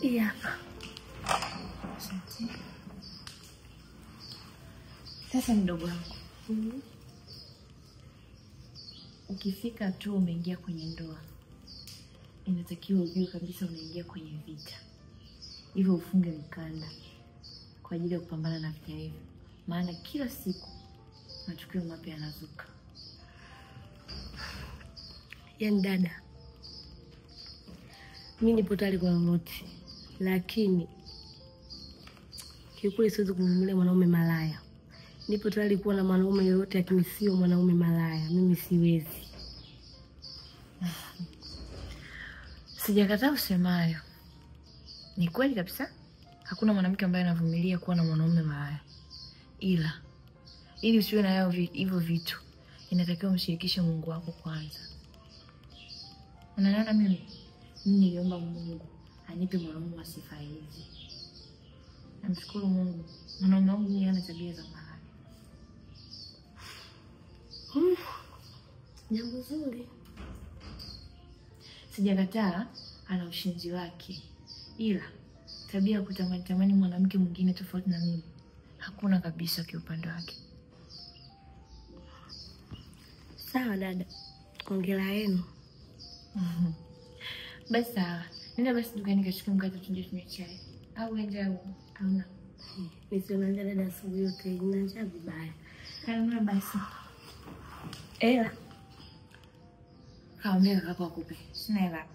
Iya. Sasa mdogo wangu. Ukifika tu umeingia kwenye ndoa, inatakiwa ujue kabisa unaingia kwenye vita. Hivyo ufunge mkanda kwa ajili ya kupambana na vita hivyo. Maana kila siku matukio mapya yanazuka. Yaani dada, mimi nipo tayari kwa lolote. Lakini kiukweli siwezi kumvumilia mwanaume malaya. Nipo tayari kuwa na mwanaume yoyote lakini sio mwanaume malaya. Mimi siwezi. Sijakataa usemayo. Ni kweli kabisa. Hakuna mwanamke ambaye anavumilia kuwa na mwanaume malaya. Ila ili usiwe na yao hivyo vitu, inatakiwa mshirikishe Mungu wako kwanza. Unaona mimi niliomba Mungu anipe mwanaume wa sifa hizi. Namshukuru Mungu. Mwanaume wangu ni ana tabia za malaya. Jambo zuri. Sijakataa ana ushinzi wake. Ila tabia ya kutamani mwanamke mwingine tofauti na mimi hakuna kabisa kiupande wake. Sawa dada. Hongera yenu. Basi sawa. Nenda basi dukani kachukue mkate tuje tunywe chai. Au uende au hauna? Nisiona dada asubuhi yote ina njaa vibaya. Kanunue basi. Ela. Kaambia kaka akupe. Sina hela.